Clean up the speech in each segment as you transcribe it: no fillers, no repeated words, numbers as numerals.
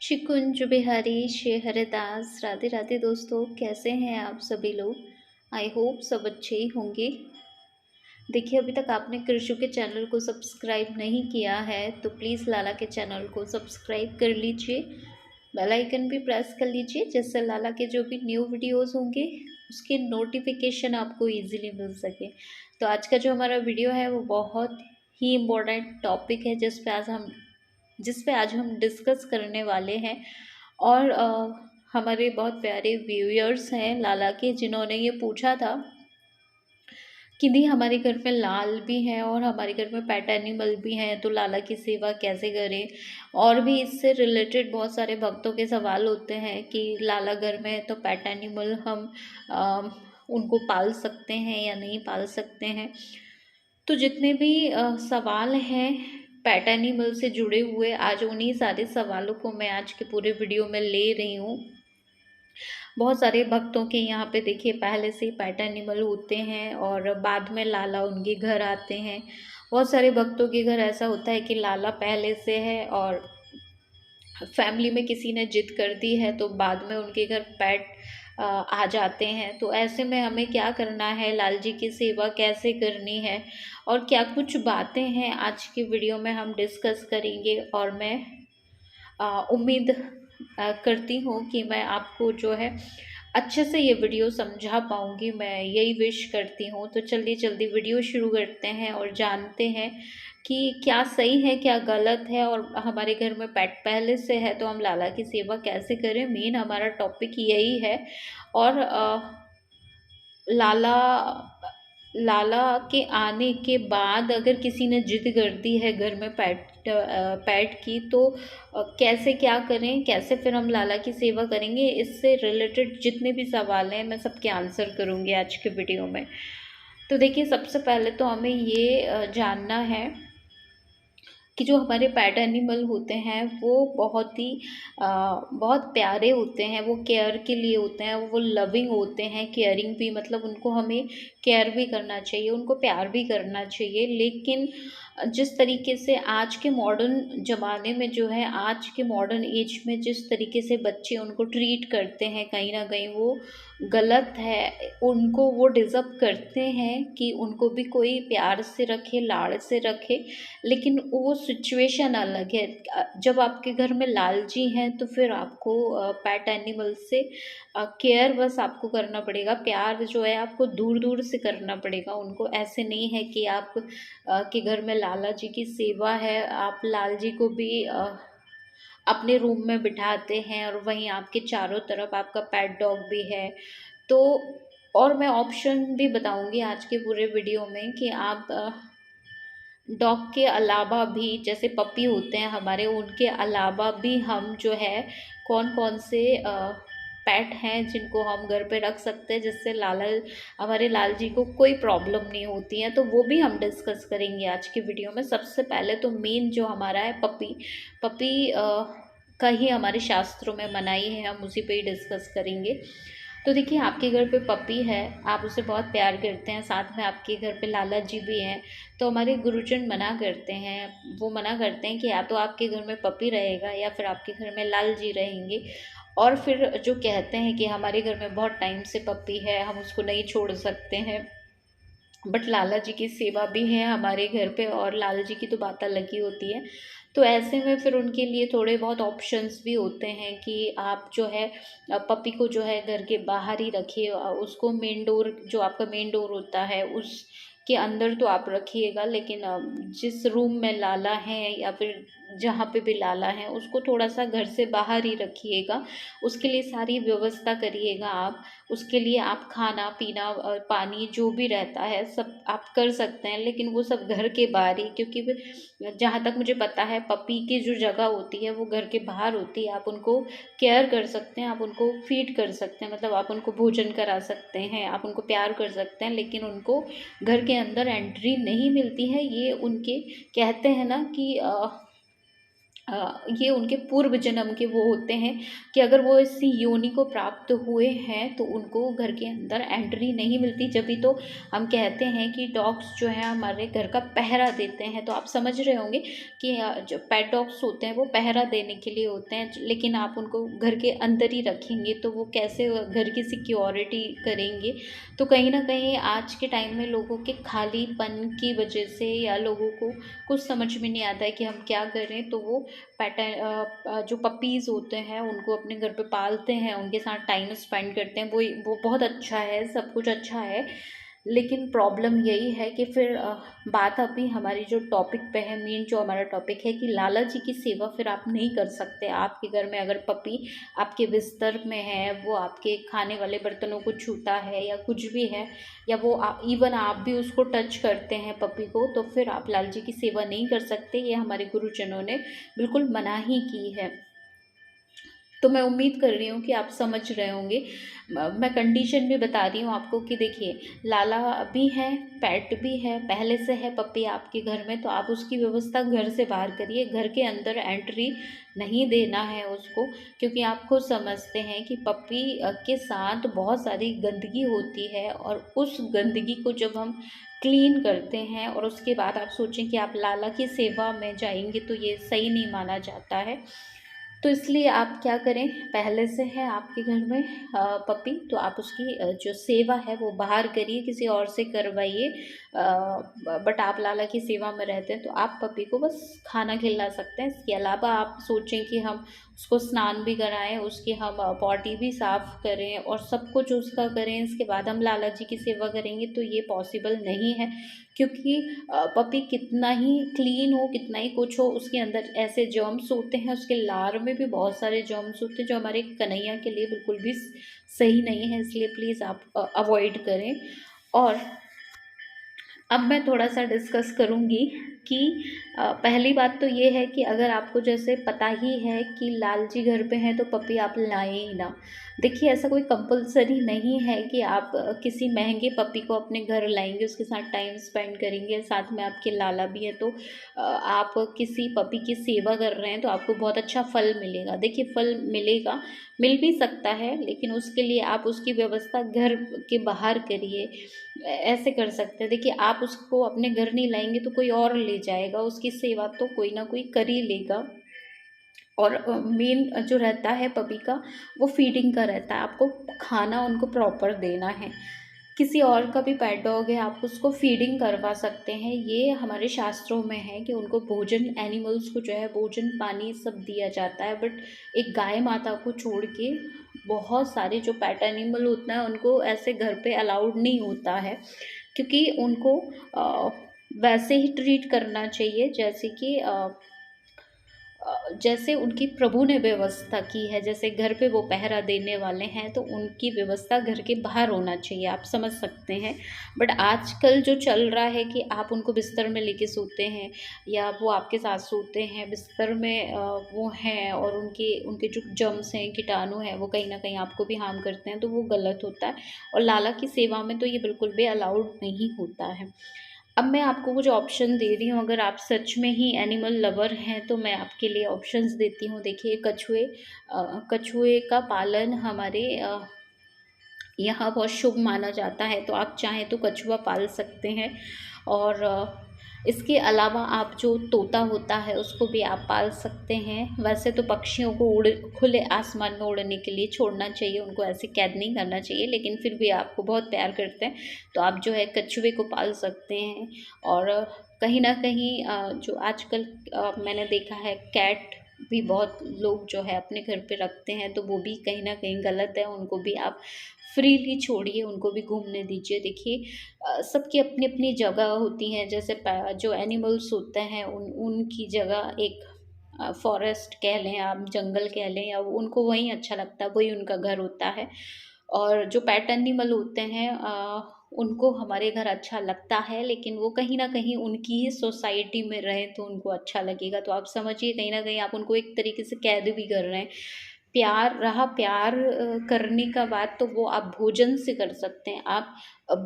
शिकुंज बिहारी शेहरदास राधे राधे दोस्तों, कैसे हैं आप सभी लोग। आई होप सब अच्छे ही होंगे। देखिए, अभी तक आपने कृषु के चैनल को सब्सक्राइब नहीं किया है तो प्लीज़ लाला के चैनल को सब्सक्राइब कर लीजिए, बेल आइकन भी प्रेस कर लीजिए, जिससे लाला के जो भी न्यू वीडियोस होंगे उसके नोटिफिकेशन आपको इजीली मिल सके। तो आज का जो हमारा वीडियो है वो बहुत ही इम्पोर्टेंट टॉपिक है जिस पे आज हम डिस्कस करने वाले हैं। और हमारे बहुत प्यारे व्यूअर्स हैं लाला के, जिन्होंने ये पूछा था कि दी हमारे घर में लाल भी हैं और हमारे घर में पेट एनिमल भी हैं, तो लाला की सेवा कैसे करें। और भी इससे रिलेटेड बहुत सारे भक्तों के सवाल होते हैं कि लाला घर में है तो पेट एनिमल हम उनको पाल सकते हैं या नहीं पाल सकते हैं। तो जितने भी सवाल हैं पेट एनिमल से जुड़े हुए, आज उन्हीं सारे सवालों को मैं आज के पूरे वीडियो में ले रही हूँ। बहुत सारे भक्तों के यहाँ पे देखिए पहले से ही पेट एनिमल होते हैं और बाद में लाला उनके घर आते हैं। बहुत सारे भक्तों के घर ऐसा होता है कि लाला पहले से है और फैमिली में किसी ने जिद कर दी है तो बाद में उनके घर पेट आ जाते हैं। तो ऐसे में हमें क्या करना है, लाल जी की सेवा कैसे करनी है और क्या कुछ बातें हैं आज की वीडियो में हम डिस्कस करेंगे। और मैं उम्मीद करती हूँ कि मैं आपको जो है अच्छे से ये वीडियो समझा पाऊँगी, मैं यही विश करती हूँ। तो चलिए जल्दी वीडियो शुरू करते हैं और जानते हैं कि क्या सही है क्या गलत है। और हमारे घर में पेट पहले से है तो हम लाला की सेवा कैसे करें, मेन हमारा टॉपिक यही है। और लाला लाला के आने के बाद अगर किसी ने जिद कर दी है घर में पेट की, तो कैसे क्या करें, कैसे फिर हम लाला की सेवा करेंगे, इससे रिलेटेड जितने भी सवाल हैं मैं सबके आंसर करूँगी आज के वीडियो में। तो देखिए, सबसे पहले तो हमें ये जानना है कि जो हमारे पेट एनिमल होते हैं वो बहुत प्यारे होते हैं, वो केयर के लिए होते हैं, वो लविंग होते हैं। केयरिंग भी मतलब उनको हमें केयर भी करना चाहिए, उनको प्यार भी करना चाहिए। लेकिन जिस तरीके से आज के मॉडर्न ज़माने में जो है, आज के मॉडर्न एज में जिस तरीके से बच्चे उनको ट्रीट करते हैं, कहीं ना कहीं वो गलत है। उनको वो डिज़र्व करते हैं कि उनको भी कोई प्यार से रखे, लाड़ से रखे। लेकिन वो सिचुएशन अलग है। जब आपके घर में लाल जी हैं तो फिर आपको पेट एनिमल से केयर बस आपको करना पड़ेगा, प्यार जो है आपको दूर दूर से करना पड़ेगा उनको। ऐसे नहीं है कि आप के घर में लाला जी की सेवा है, आप लाल जी को भी अपने रूम में बिठाते हैं और वहीं आपके चारों तरफ आपका पेट डॉग भी है। तो और मैं ऑप्शन भी बताऊंगी आज के पूरे वीडियो में कि आप डॉग के अलावा भी, जैसे पपी होते हैं हमारे, उनके अलावा भी हम जो है कौन कौन से पेट हैं जिनको हम घर पे रख सकते हैं, जिससे हमारे लाल जी को कोई प्रॉब्लम नहीं होती है। तो वो भी हम डिस्कस करेंगे आज की वीडियो में। सबसे पहले तो मेन जो हमारा है पपी पपी का ही हमारे शास्त्रों में मनाही है, हम उसी पे ही डिस्कस करेंगे। तो देखिए, आपके घर पे पपी है, आप उसे बहुत प्यार करते हैं, साथ में आपके घर पे लाला जी भी हैं। तो हमारे गुरुजन मना करते हैं, वो मना करते हैं कि या तो आपके घर में पपी रहेगा या फिर आपके घर में लाल जी रहेंगे। और फिर जो कहते हैं कि हमारे घर में बहुत टाइम से पपी है, हम उसको नहीं छोड़ सकते हैं, बट लाला जी की सेवा भी है हमारे घर पे और लाल जी की तो बात अलग ही होती है। तो ऐसे में फिर उनके लिए थोड़े बहुत ऑप्शंस भी होते हैं कि आप जो है पपी को जो है घर के बाहर ही रखिए, उसको मेन डोर, जो आपका मेन डोर होता है उस के अंदर तो आप रखिएगा। लेकिन जिस रूम में लाला है या फिर जहाँ पे भी लाला है उसको थोड़ा सा घर से बाहर ही रखिएगा, उसके लिए सारी व्यवस्था करिएगा आप। उसके लिए आप खाना पीना और पानी जो भी रहता है सब आप कर सकते हैं, लेकिन वो सब घर के बाहर ही, क्योंकि जहाँ तक मुझे पता है पपी की जो जगह होती है वो घर के बाहर होती है। आप उनको केयर कर सकते हैं, आप उनको फीड कर सकते हैं, मतलब आप उनको भोजन करा सकते हैं, आप उनको प्यार कर सकते हैं, लेकिन उनको घर के अंदर एंट्री नहीं मिलती है। ये उनके कहते हैं ना कि ये उनके पूर्व जन्म के वो होते हैं कि अगर वो इस योनि को प्राप्त हुए हैं तो उनको घर के अंदर एंट्री नहीं मिलती। जभी तो हम कहते हैं कि डॉग्स जो है हमारे घर का पहरा देते हैं। तो आप समझ रहे होंगे कि जो पेट डॉग्स होते हैं वो पहरा देने के लिए होते हैं, लेकिन आप उनको घर के अंदर ही रखेंगे तो वो कैसे घर की सिक्योरिटी करेंगे। तो कहीं ना कहीं आज के टाइम में लोगों के खालीपन की वजह से या लोगों को कुछ समझ में नहीं आता है कि हम क्या करें, तो वो जो पपीज़ होते हैं उनको अपने घर पे पालते हैं, उनके साथ टाइम स्पेंड करते हैं। वो बहुत अच्छा है, सब कुछ अच्छा है। लेकिन प्रॉब्लम यही है कि फिर बात अभी हमारी जो टॉपिक पे है, मेन जो हमारा टॉपिक है कि लाला जी की सेवा फिर आप नहीं कर सकते। आपके घर में अगर पपी आपके बिस्तर में है, वो आपके खाने वाले बर्तनों को छूता है या कुछ भी है, या वो इवन आप भी उसको टच करते हैं पपी को, तो फिर आप लाल जी की सेवा नहीं कर सकते। ये हमारे गुरुजनों ने बिल्कुल मना ही की है। तो मैं उम्मीद कर रही हूँ कि आप समझ रहे होंगे। मैं कंडीशन भी बता रही हूँ आपको कि देखिए, लाला भी है, पेट भी है, पहले से है पपी आपके घर में, तो आप उसकी व्यवस्था घर से बाहर करिए। घर के अंदर एंट्री नहीं देना है उसको, क्योंकि आप खुद समझते हैं कि पपी के साथ बहुत सारी गंदगी होती है, और उस गंदगी को जब हम क्लीन करते हैं और उसके बाद आप सोचें कि आप लाला की सेवा में जाएंगे, तो ये सही नहीं माना जाता है। तो इसलिए आप क्या करें, पहले से है आपके घर में पपी, तो आप उसकी जो सेवा है वो बाहर करिए, किसी और से करवाइए। बट आप लाला की सेवा में रहते हैं तो आप पपी को बस खाना खिला सकते हैं। इसके अलावा आप सोचें कि हम उसको स्नान भी कराएं, उसकी हम पॉटी भी साफ़ करें और सब कुछ उसका करें, इसके बाद हम लाला जी की सेवा करेंगे, तो ये पॉसिबल नहीं है। क्योंकि पपी कितना ही क्लीन हो, कितना ही कुछ हो, उसके अंदर ऐसे जर्म्स होते हैं, उसके लार में भी बहुत सारे जर्म्स होते हैं जो हमारे कन्हैया के लिए बिल्कुल भी सही नहीं है। इसलिए प्लीज़ आप अवॉइड करें। और अब मैं थोड़ा सा डिस्कस करूँगी कि पहली बात तो ये है कि अगर आपको जैसे पता ही है कि लाल जी घर पे हैं तो पपी आप लाएं ही ना। देखिए, ऐसा कोई कंपलसरी नहीं है कि आप किसी महंगे पपी को अपने घर लाएंगे, उसके साथ टाइम स्पेंड करेंगे, साथ में आपके लाला भी है, तो आप किसी पपी की सेवा कर रहे हैं तो आपको बहुत अच्छा फल मिलेगा। देखिए, फल मिलेगा, मिल भी सकता है, लेकिन उसके लिए आप उसकी व्यवस्था घर के बाहर करिए। ऐसे कर सकते हैं। देखिए, आप उसको अपने घर नहीं लाएंगे तो कोई और ले जाएगा, उसकी सेवा तो कोई ना कोई कर ही लेगा। और मेन जो रहता है पपी का, वो फीडिंग का रहता है। आपको खाना उनको प्रॉपर देना है। किसी और का भी पेट डॉग है, आप उसको फीडिंग करवा सकते हैं। ये हमारे शास्त्रों में है कि उनको भोजन, एनिमल्स को जो है भोजन पानी सब दिया जाता है। बट एक गाय माता को छोड़ के बहुत सारे जो पेट एनिमल होता है उनको ऐसे घर पे अलाउड नहीं होता है, क्योंकि उनको वैसे ही ट्रीट करना चाहिए जैसे कि जैसे उनकी प्रभु ने व्यवस्था की है। जैसे घर पे वो पहरा देने वाले हैं तो उनकी व्यवस्था घर के बाहर होना चाहिए, आप समझ सकते हैं। बट आजकल जो चल रहा है कि आप उनको बिस्तर में लेके सोते हैं या वो आपके साथ सोते हैं बिस्तर में, वो हैं और उनके उनके जो जर्म्स हैं, कीटाणु हैं, वो कहीं ना कहीं आपको भी हार्म करते हैं, तो वो गलत होता है। और लाला की सेवा में तो ये बिल्कुल भी अलाउड नहीं होता है। अब मैं आपको कुछ ऑप्शन दे रही हूँ, अगर आप सच में ही एनिमल लवर हैं तो मैं आपके लिए ऑप्शंस देती हूँ। देखिए, कछुए का पालन हमारे यहाँ बहुत शुभ माना जाता है, तो आप चाहें तो कछुआ पाल सकते हैं। और इसके अलावा आप जो तोता होता है उसको भी आप पाल सकते हैं। वैसे तो पक्षियों को खुले आसमान में उड़ने के लिए छोड़ना चाहिए, उनको ऐसे कैद नहीं करना चाहिए, लेकिन फिर भी आपको बहुत प्यार करते हैं तो आप जो है कछुए को पाल सकते हैं। और कहीं ना कहीं जो आजकल मैंने देखा है, कैट भी बहुत लोग जो है अपने घर पे रखते हैं, तो वो भी कहीं ना कहीं गलत है। उनको भी आप फ्रीली छोड़िए, उनको भी घूमने दीजिए। देखिए, सबकी अपनी अपनी जगह होती हैं। जैसे जो एनिमल्स होते हैं उनकी जगह एक फॉरेस्ट कह लें आप, जंगल कह लें, या उनको वहीं अच्छा लगता है, वही उनका घर होता है। और जो पेट एनिमल होते हैं उनको हमारे घर अच्छा लगता है, लेकिन वो कहीं ना कहीं उनकी ही सोसाइटी में रहें तो उनको अच्छा लगेगा। तो आप समझिए, कहीं ना कहीं आप उनको एक तरीके से कैद भी कर रहे हैं। प्यार करने का बात तो वो आप भोजन से कर सकते हैं। आप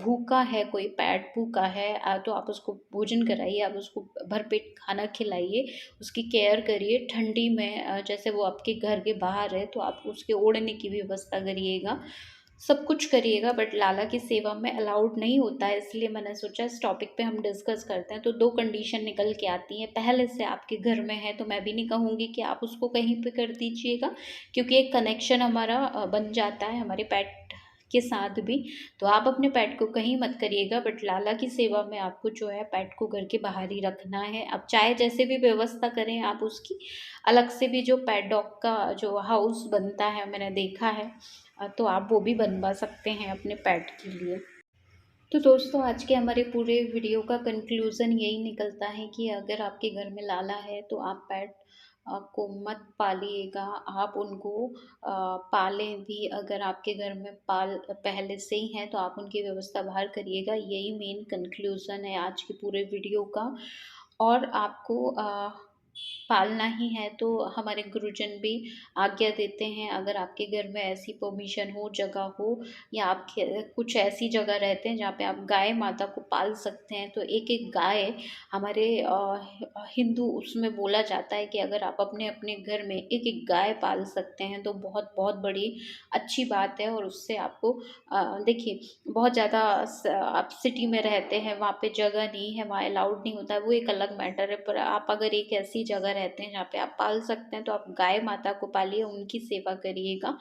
भूखा है, कोई पेट भूखा है तो आप उसको भोजन कराइए, आप उसको भरपेट खाना खिलाइए, उसकी केयर करिए। ठंडी में जैसे वो आपके घर के बाहर है तो आप उसके ओढ़ने की भी व्यवस्था करिएगा, सब कुछ करिएगा। बट लाला की सेवा में अलाउड नहीं होता है, इसलिए मैंने सोचा इस टॉपिक पे हम डिस्कस करते हैं। तो दो कंडीशन निकल के आती हैं। पहले से आपके घर में है तो मैं भी नहीं कहूँगी कि आप उसको कहीं पे कर दीजिएगा, क्योंकि एक कनेक्शन हमारा बन जाता है हमारे पेट के साथ भी। तो आप अपने पेट को कहीं मत करिएगा, बट लाला की सेवा में आपको जो है पेट को घर के बाहर ही रखना है। अब चाहे जैसे भी व्यवस्था करें आप उसकी, अलग से भी जो पेट डॉग का जो हाउस बनता है मैंने देखा है, तो आप वो भी बनवा सकते हैं अपने पेट के लिए। तो दोस्तों आज के हमारे पूरे वीडियो का कंक्लूज़न यही निकलता है कि अगर आपके घर में लाला है तो आप पेट को मत पालिएगा, आप उनको पालें भी। अगर आपके घर में पाल पहले से ही हैं तो आप उनकी व्यवस्था बाहर करिएगा। यही मेन कंक्लूज़न है आज के पूरे वीडियो का। और आपको पालना ही है तो हमारे गुरुजन भी आज्ञा देते हैं, अगर आपके घर में ऐसी परमिशन हो, जगह हो, या आप कुछ ऐसी जगह रहते हैं जहाँ पे आप गाय माता को पाल सकते हैं, तो एक एक गाय हमारे हिंदू उसमें बोला जाता है कि अगर आप अपने अपने घर में एक एक गाय पाल सकते हैं तो बहुत बहुत बड़ी अच्छी बात है। और उससे आपको देखिए बहुत ज़्यादा आप सिटी में रहते हैं, वहाँ पे जगह नहीं है, वहाँ अलाउड नहीं होता है, वो एक अलग मैटर है। पर आप अगर एक ऐसी जगह रहते हैं जहाँ पे आप पाल सकते हैं तो आप गाय माता को पालिए, उनकी सेवा करिएगा।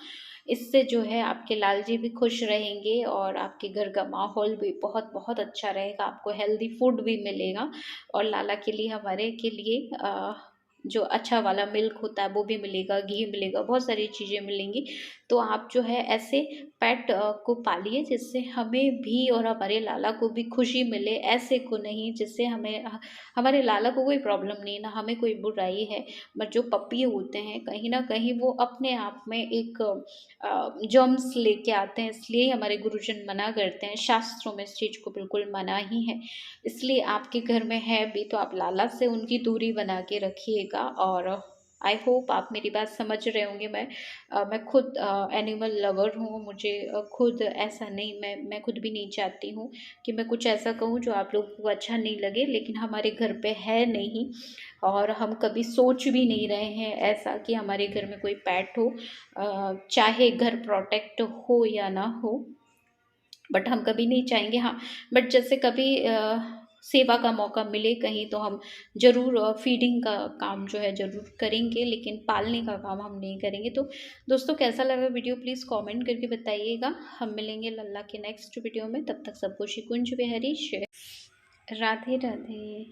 इससे जो है आपके लाल जी भी खुश रहेंगे और आपके घर का माहौल भी बहुत बहुत अच्छा रहेगा, आपको हेल्दी फूड भी मिलेगा और लाला के लिए हमारे के लिए जो अच्छा वाला मिल्क होता है वो भी मिलेगा, घी मिलेगा, बहुत सारी चीज़ें मिलेंगी। तो आप जो है ऐसे पेट को पालिए जिससे हमें भी और हमारे लाला को भी खुशी मिले, ऐसे को नहीं जिससे हमें हमारे लाला को कोई प्रॉब्लम नहीं, ना हमें कोई बुराई है। बट जो पपी होते हैं कहीं ना कहीं वो अपने आप में एक जर्म्स लेके आते हैं, इसलिए हमारे गुरुजन मना करते हैं, शास्त्रों में इस चीज़ को बिल्कुल मना ही है। इसलिए आपके घर में है भी तो आप लाला से उनकी दूरी बना के रखिएगा। और आई होप आप मेरी बात समझ रहे होंगे। मैं खुद एनिमल लवर हूँ, मुझे खुद ऐसा नहीं, मैं खुद भी नहीं चाहती हूँ कि मैं कुछ ऐसा कहूँ जो आप लोगों को अच्छा नहीं लगे, लेकिन हमारे घर पे है नहीं और हम कभी सोच भी नहीं रहे हैं ऐसा कि हमारे घर में कोई पेट हो, चाहे घर प्रोटेक्ट हो या ना हो, बट हम कभी नहीं चाहेंगे। हाँ, बट जैसे कभी सेवा का मौका मिले कहीं तो हम ज़रूर फीडिंग का काम जो है ज़रूर करेंगे, लेकिन पालने का काम हम नहीं करेंगे। तो दोस्तों कैसा लगा वीडियो प्लीज़ कमेंट करके बताइएगा। हम मिलेंगे लल्ला के नेक्स्ट वीडियो में, तब तक सबको शिकुंज बिहारी राधे राधे।